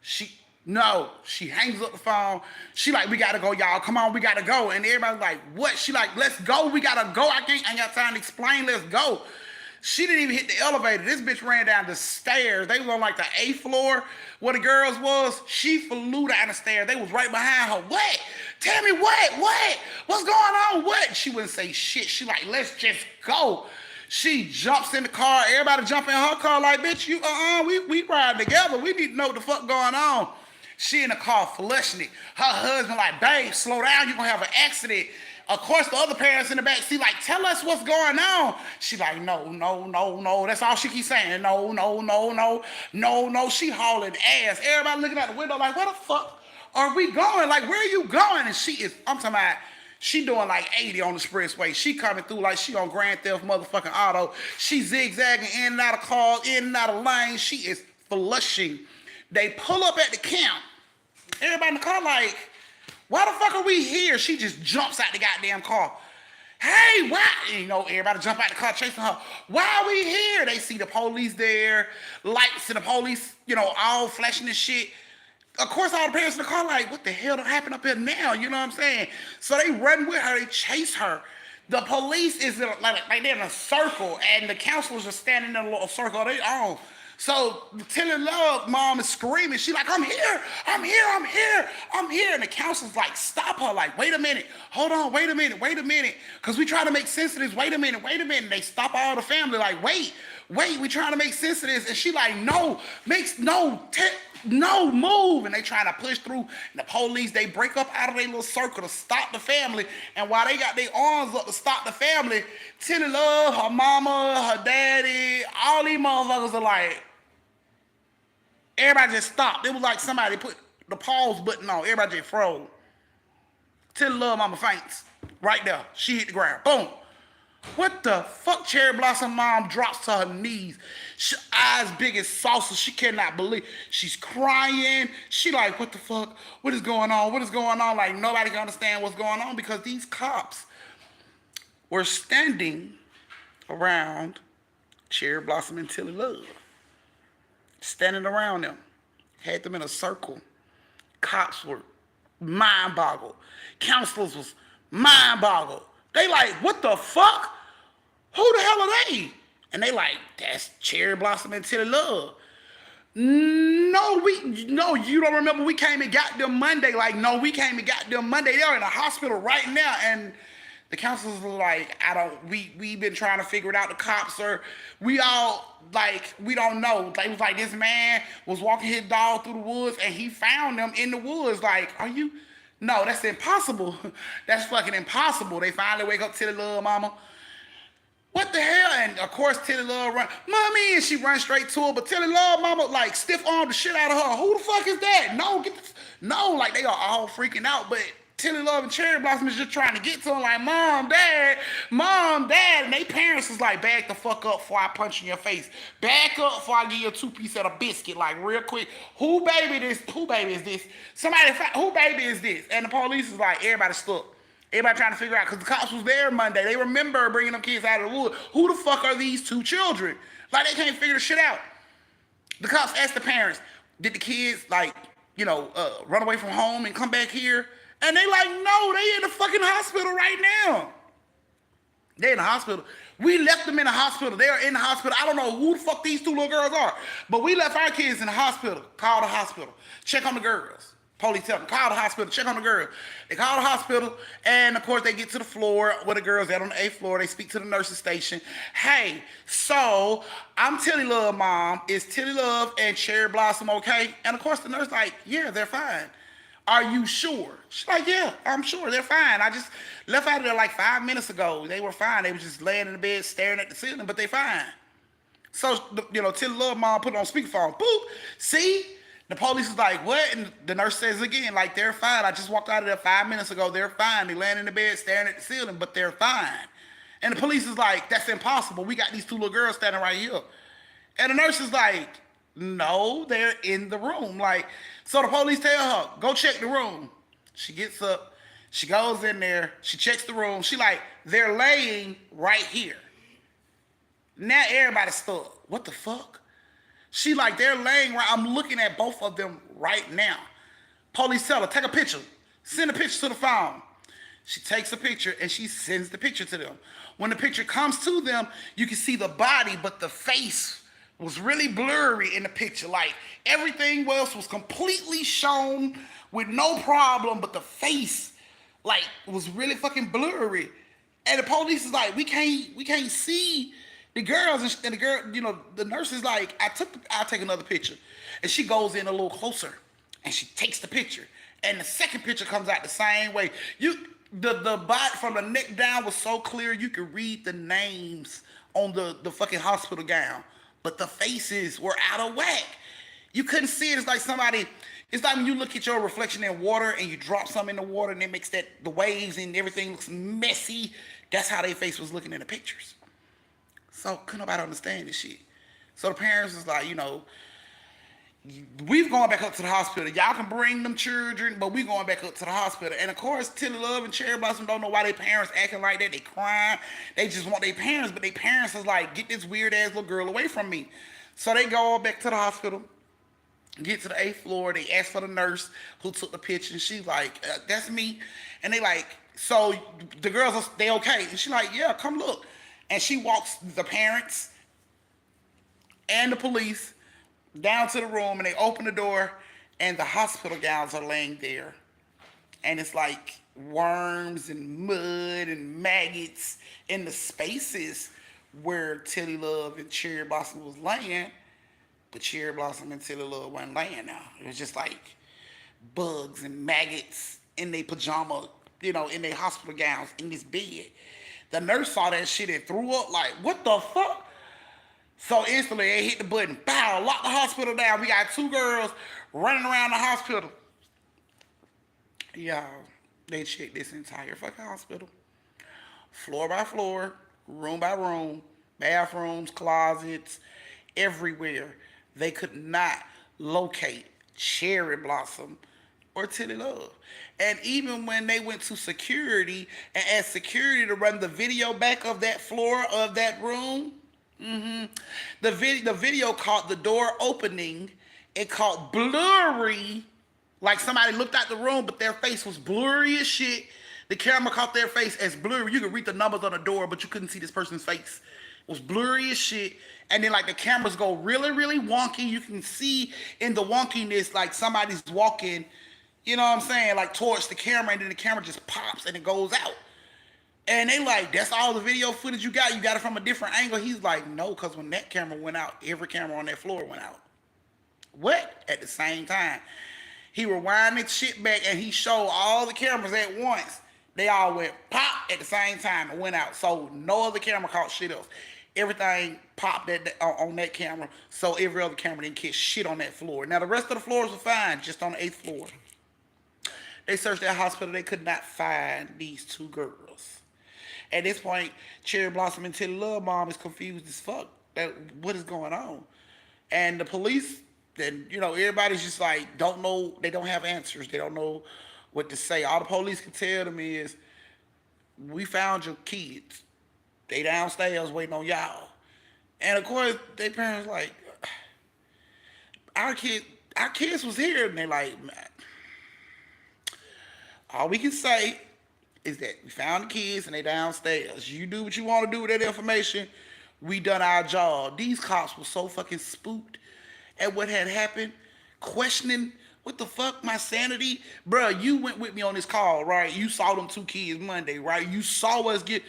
She hangs up the phone. She like, we gotta go, y'all. Come on, we gotta go. And everybody's like, what? She like, let's go. We gotta go. I ain't got time to explain. Let's go. She didn't even hit the elevator. This bitch ran down the stairs. They was on like the 8th floor where the girls was. She flew down the stairs. They was right behind her. What? Tell me what? What? What's going on? What? She wouldn't say shit. She like, let's just go. She jumps in the car. Everybody jump in her car like, bitch, we riding together. We need to know what the fuck going on. She in the car flushing it. Her husband like, babe, slow down. You're going to have an accident. Of course, the other parents in the back seat like, tell us what's going on. She like, no. That's all she keeps saying. No. She hauling ass. Everybody looking out the window like, where the fuck are we going? Like, where are you going? And I'm talking about, she doing like 80 on the expressway. She coming through like she on Grand Theft motherfucking Auto. She zigzagging in and out of cars, in and out of lanes. She is flushing. They pull up at the camp. Everybody in the car like, why the fuck are we here? She just jumps out the goddamn car. Hey, why? Everybody jump out the car chasing her. Why are we here? They see the police there, lights and the police, all flashing and shit. Of course, all the parents in the car like, what the hell done happened up here now? You know what I'm saying? So they run with her. They chase her. The police is like they're in a circle, and the counselors are standing in a little circle of their own. So Tilly Love mom is screaming. She like, I'm here. And the counselor's like, stop her. Like, wait a minute. Hold on. Wait a minute. Because we try to make sense of this. Wait a minute. And they stop all the family like, wait, we trying to make sense of this. And she like, no, move. And they trying to push through. And the police, they break up out of their little circle to stop the family. And while they got their arms up to stop the family, Tilly Love, her mama, her daddy, all these motherfuckers are like, everybody just stopped. It was like somebody put the pause button on. Everybody just froze. Tilly Love mama faints. Right there. She hit the ground. Boom. What the fuck? Cherry Blossom mom drops to her knees. Eyes big as saucers. She cannot believe. She's crying. She like, what the fuck? What is going on? Like, nobody can understand what's going on because these cops were standing around Cherry Blossom and Tilly Love. Standing around them. Had them in a circle. Cops were mind-boggled. Counselors was mind-boggled. They like, what the fuck? Who the hell are they? And they like, that's Cherry Blossom and Tilly Love. No, you don't remember we came and got them Monday. Like, no, we came and got them Monday. They're in the hospital right now. And the counselors were like, we've been trying to figure it out. The cops we don't know. They was like, this man was walking his dog through the woods and he found them in the woods. Like, no, that's impossible. That's fucking impossible. They finally wake up Tilly Love mama. What the hell? And of course Tilly Love run, mommy, and she runs straight to her. But Tilly Love mama like stiff armed the shit out of her. Who the fuck is that? No, like they are all freaking out. But Tilly Love and Cherry Blossom is just trying to get to him like, mom, dad. And they parents is like, back the fuck up before I punch you in your face. Back up before I give you a 2-piece of a biscuit, like real quick. Who baby is this? Who baby is this? And the police is like, everybody stuck. Everybody trying to figure out, because the cops was there Monday. They remember bringing them kids out of the woods. Who the fuck are these two children? Like, they can't figure the shit out. The cops asked the parents, did the kids, run away from home and come back here? And they like, no, they in the fucking hospital right now. They in the hospital. We left them in the hospital. They are in the hospital. I don't know who the fuck these two little girls are. But we left our kids in the hospital. Call the hospital. Check on the girls. Police tell them, call the hospital, check on the girls. They call the hospital, and of course they get to the floor where the girls at on the 8th floor. They speak to the nurse's station. Hey, so I'm Tilly Love, Mom. Is Tilly Love and Cherry Blossom okay? And of course the nurse like, yeah, they're fine. Are you sure? She's like, yeah, I'm sure. They're fine. I just left out of there like 5 minutes ago. They were fine. They were just laying in the bed staring at the ceiling, but they fine. So, Tilly Love Mom put it on speakerphone. Boop. See? The police is like, what? And the nurse says again, like, they're fine. I just walked out of there 5 minutes ago. They're fine. They laying in the bed staring at the ceiling, but they're fine. And the police is like, that's impossible. We got these two little girls standing right here. And the nurse is like, no, they're in the room. Like, so the police tell her, go check the room. She gets up. She goes in there. She checks the room. She like, they're laying right here. Now everybody's stuck. What the fuck? She like, they're laying right. I'm looking at both of them right now. Police tell her, take a picture. Send a picture to the phone. She takes a picture and she sends the picture to them. When the picture comes to them, you can see the body, but the face was really blurry in the picture. Like everything else was completely shown with no problem, but the face like was really fucking blurry. And the police is like, we can't see the girls, and the girl, the nurse is like, I'll take another picture. And she goes in a little closer and she takes the picture. And the second picture comes out the same way. The body from the neck down was so clear you could read the names on the fucking hospital gown. But the faces were out of whack. You couldn't see it. It's like when you look at your reflection in water and you drop something in the water and it makes the waves and everything looks messy. That's how their face was looking in the pictures. So couldn't nobody understand this shit. So the parents was like, we've gone back up to the hospital. Y'all can bring them children, but we going back up to the hospital. And of course, Tilly Love and Cherry Blossom don't know why their parents acting like that. They crying. They just want their parents, but their parents is like, get this weird ass little girl away from me. So they go back to the hospital, get to the 8th floor. They ask for the nurse who took the picture, and she's like, that's me. And they like, so the girls, they okay? And she's like, yeah, come look. And she walks the parents and the police down to the room, and they open the door, and the hospital gowns are laying there. And it's like worms and mud and maggots in the spaces where Tilly Love and Cherry Blossom was laying. But Cherry Blossom and Tilly Love weren't laying now. It was just like bugs and maggots in their pajama, in their hospital gowns in this bed. The nurse saw that shit and threw up like, what the fuck? So instantly they hit the button, bow, lock the hospital down. We got 2 girls running around the hospital. Y'all, they checked this entire fucking hospital. Floor by floor, room by room, bathrooms, closets, everywhere. They could not locate Cherry Blossom or Tilly Love. And even when they went to security and asked security to run the video back of that floor of that room, the video caught the door opening. It caught blurry, like somebody looked out the room, but their face was blurry as shit. The camera caught their face as blurry. You could read the numbers on the door, but you couldn't see this person's face. It was blurry as shit. And then like the cameras go really, really wonky. You can see in the wonkiness like somebody's walking, you know what I'm saying, like towards the camera, and then the camera just pops and it goes out. And they like, that's all the video footage you got? You got it from a different angle? He's like, no, because when that camera went out, every camera on that floor went out. What? At the same time. He rewinded that shit back and he showed all the cameras at once. They all went pop at the same time and went out. So no other camera caught shit else. Everything popped on that camera, so every other camera didn't catch shit on that floor. Now the rest of the floors were fine, just on the 8th floor. They searched that hospital. They could not find these 2 girls. At this point, Cherry Blossom and Tilly Love Mom is confused as fuck. What is going on? And the police, then everybody's just like, don't know. They don't have answers. They don't know what to say. All the police can tell them is, we found your kids. They downstairs waiting on y'all. And of course, their parents like, our kids was here, and they like, All we can say is that we found the kids and they downstairs. You do what you want to do with that information. We done our job. These cops were so fucking spooked at what had happened, questioning what the fuck my sanity, bruh. You went with me on this call, right? You saw them two kids Monday, right? You saw us get.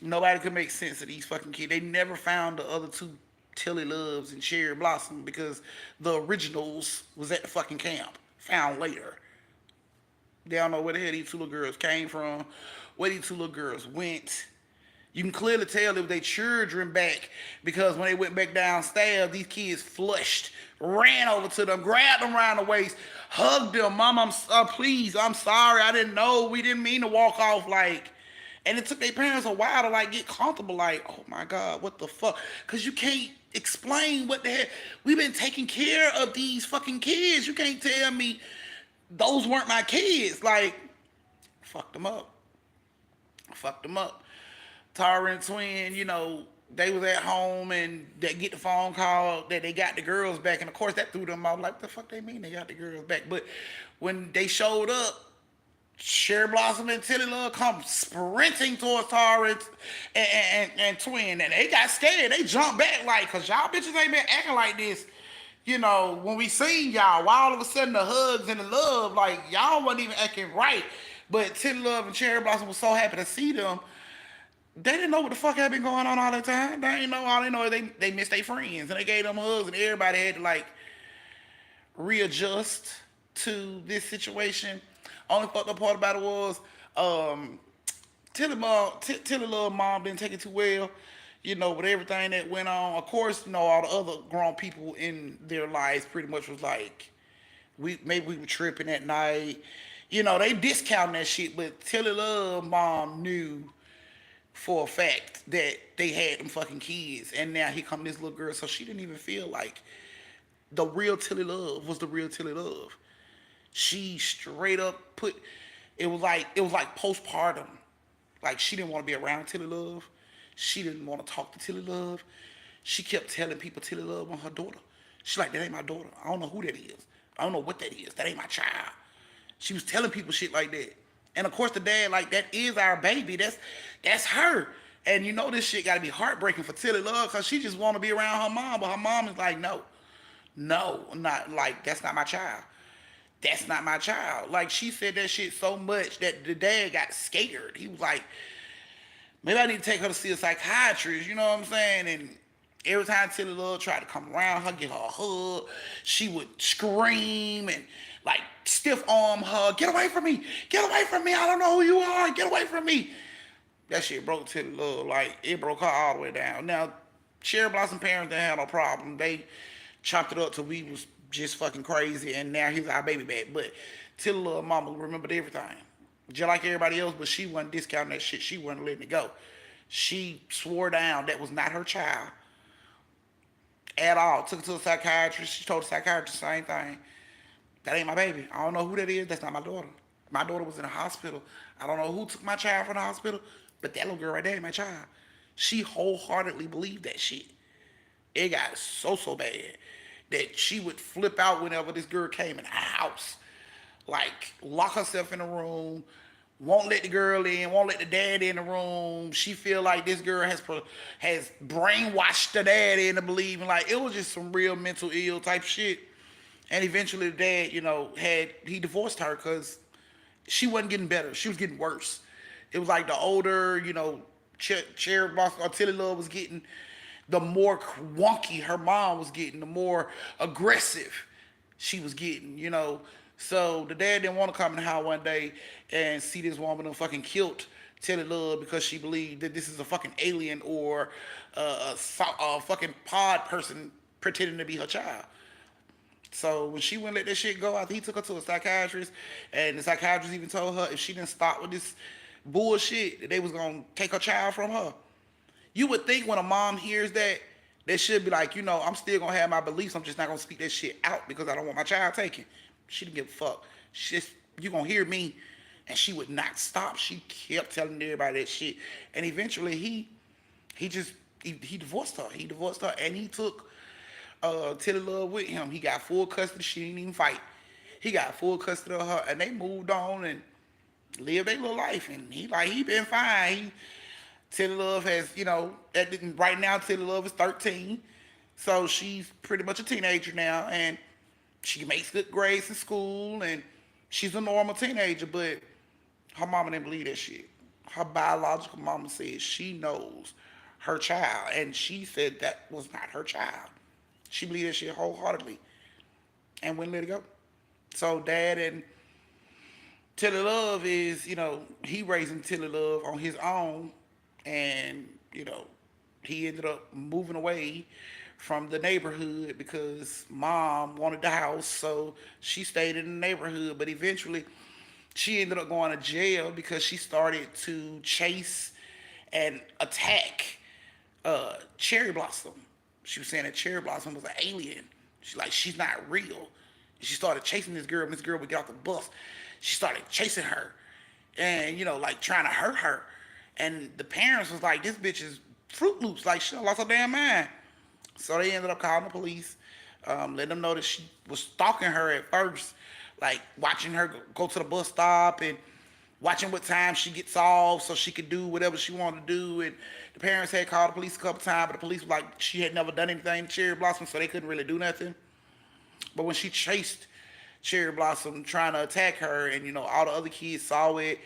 Nobody could make sense of these fucking kids. They never found the other two Tilly Loves and Cherry Blossom because the originals was at the fucking camp. Found later. They don't know where the hell these two little girls came from, where these two little girls went. You can clearly tell if they children back because when they went back downstairs, these kids flushed, ran over to them, grabbed them around the waist, hugged them. Mom, please, I'm sorry, I didn't know, we didn't mean to walk off like. And it took their parents a while to like get comfortable. Like, oh my God, what the fuck? Because you can't explain what the hell. We've been taking care of these fucking kids. You can't tell me those weren't my kids. Like, fucked them up. Fucked them up. Tara and Twin, they was at home and they get the phone call that they got the girls back. And of course that threw them off. Like, the fuck they mean they got the girls back? But when they showed up, Cherry Blossom and Tilly Love come sprinting towards Tara and Twin. And they got scared. They jumped back like, cause y'all bitches ain't been acting like this. When we seen y'all, why all of a sudden the hugs and the love, like y'all wasn't even acting right. But Tilly Love and Cherry Blossom was so happy to see them. They didn't know what the fuck had been going on all the time. They didn't know. All they know is they missed their friends. And they gave them hugs and everybody had to like readjust to this situation. Only fucked up part about it was Tilly Love mom didn't take it too well, with everything that went on. Of course, all the other grown people in their lives pretty much was like, maybe we were tripping at night. They discounting that shit, but Tilly Love mom knew for a fact that they had them fucking kids. And now here come this little girl, so she didn't even feel like the real Tilly Love was the real Tilly Love. She straight up it was like postpartum. Like she didn't want to be around Tilly Love. She didn't want to talk to Tilly Love. She kept telling people Tilly Love on her daughter. She's like, that ain't my daughter. I don't know who that is. I don't know what that is. That ain't my child. She was telling people shit like that. And of course the dad, like, that is our baby. That's her. And this shit gotta be heartbreaking for Tilly Love because she just wanna be around her mom, but her mom is like, no, not like, that's not my child. That's not my child. Like, she said that shit so much that the dad got scared. He was like, maybe I need to take her to see a psychiatrist, you know what I'm saying? And every time Tilly Love tried to come around her, get her a hug, she would scream and like stiff arm her, get away from me, I don't know who you are, get away from me. That shit broke Tilly Love, like it broke her all the way down. Now, Cherry Blossom parents didn't have no problem. They chopped it up till we was just fucking crazy, and now he's our baby back. But Tilly Love mama remembered everything, just like everybody else, but she wasn't discounting that shit. She wasn't letting it go. She swore down that was not her child at all. Took her to a psychiatrist. She told the psychiatrist the same thing. That ain't my baby. I don't know who that is. That's not my daughter. My daughter was in the hospital. I don't know who took my child from the hospital, but that little girl right there ain't my child. She wholeheartedly believed that shit. It got so bad that she would flip out whenever this girl came in the house. Like, lock herself in a room, won't let the girl in, won't let the dad in the room. She feel like this girl has brainwashed the dad into believing. Like, it was just some real mental ill type shit. And eventually the dad, he divorced her because she wasn't getting better. She was getting worse. It was like the older, Cherry Blossom or Tilly Love was getting, the more wonky her mom was getting, the more aggressive she was getting, So the dad didn't want to come in the house one day and see this woman who fucking killed Tilly Love because she believed that this is a fucking alien or a fucking pod person pretending to be her child. So when she wouldn't let that shit go, after he took her to a psychiatrist, and the psychiatrist even told her if she didn't stop with this bullshit, that they was gonna take her child from her. You would think when a mom hears that, they should be like, I'm still gonna have my beliefs. I'm just not gonna speak that shit out because I don't want my child taken. She didn't give a fuck. You gonna hear me, and she would not stop. She kept telling everybody that shit, and eventually he divorced her. He divorced her, and he took Tilly Love with him. He got full custody. She didn't even fight. He got full custody of her, and they moved on and lived their little life. And he been fine. Tilly Love has, right now Tilly Love is 13, so she's pretty much a teenager now, and she makes good grades in school, and she's a normal teenager. But her mama didn't believe that shit. Her biological mama said she knows her child, and she said that was not her child. She believed that shit wholeheartedly, and wouldn't let it go. So dad and Tilly Love is, he raising Tilly Love on his own, and he ended up moving away from the neighborhood because mom wanted the house, so she stayed in the neighborhood. But eventually, she ended up going to jail because she started to chase and attack Cherry Blossom. She was saying that Cherry Blossom was an alien. She's not real. She started chasing this girl. And this girl would get off the bus. She started chasing her, and trying to hurt her. And the parents was like, "This bitch is Fruit Loops. Like she done lost her damn mind." So they ended up calling the police, letting them know that she was stalking her at first, like watching her go to the bus stop and watching what time she gets off so she could do whatever she wanted to do. And the parents had called the police a couple times, but the police was like, she had never done anything to Cherry Blossom, so they couldn't really do nothing. But when she chased Cherry Blossom trying to attack her, and all the other kids saw it,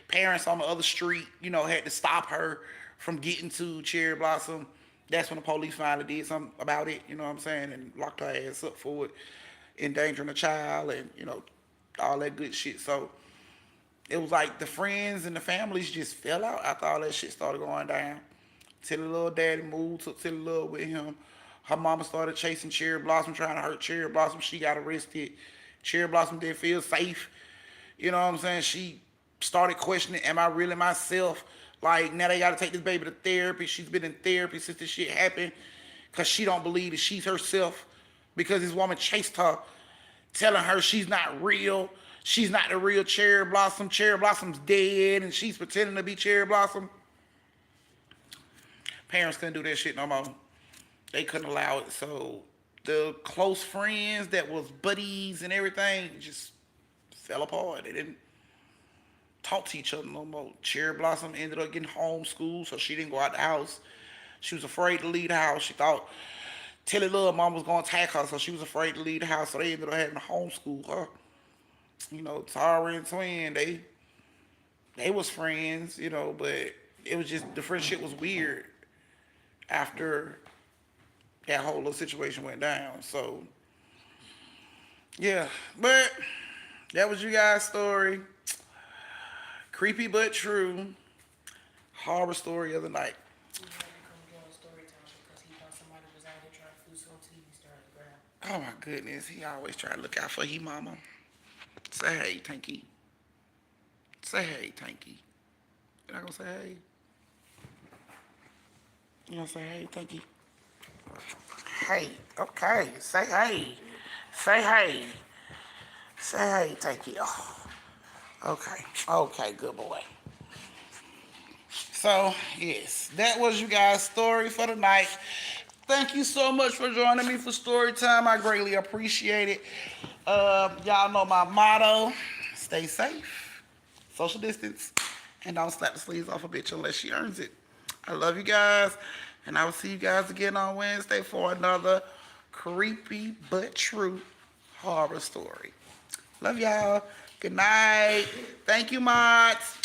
parents on the other street, had to stop her from getting to Cherry Blossom. That's when the police finally did something about it, you know what I'm saying, and locked her ass up for it, endangering a child, and all that good shit. So it was like the friends and the families just fell out after all that shit started going down. Till the little daddy moved, took Tilly Love with him. Her mama started chasing Cherry Blossom, trying to hurt Cherry Blossom. She got arrested. Cherry Blossom didn't feel safe. You know what I'm saying? She started questioning, am I really myself? Like, now they got to take this baby to therapy. She's been in therapy since this shit happened because she don't believe that she's herself because this woman chased her, telling her she's not real. She's not the real Cherry Blossom. Cherry Blossom's dead, and she's pretending to be Cherry Blossom. Parents couldn't do that shit no more. They couldn't allow it. So the close friends that was buddies and everything just fell apart. They didn't talk to each other no more. Cherry Blossom ended up getting homeschooled, so she didn't go out the house. She was afraid to leave the house. She thought Tilly Love mom was going to attack her, so she was afraid to leave the house. So they ended up having to homeschool her. Tara and Twin, they was friends, but it was just the friendship was weird after that whole little situation went down. So yeah, but that was you guys' story. Creepy but true. Horror story of the night. He had to come join Storytime because he thought somebody was out here trying to fleece on TV started to grab. Oh my goodness, he always try to look out for he mama. Say hey, Tanky. Say hey, Tanky. You're not gonna say hey? You gonna say hey, Tanky? Hey, okay, say hey. Say hey. Say hey, Tanky. Oh, okay, good boy. So, yes, that was you guys' story for the night. Thank you so much for joining me for story time. I greatly appreciate it. Y'all know my motto: stay safe, social distance, and don't slap the sleeves off a bitch unless she earns it. I love you guys, and I will see you guys again on Wednesday for another creepy but true horror story. Love y'all. Good night. Thank you, mods.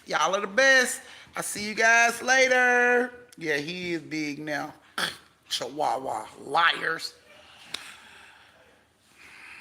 Y'all are the best. I'll see you guys later. Yeah, he is big now. Chihuahua. Liars.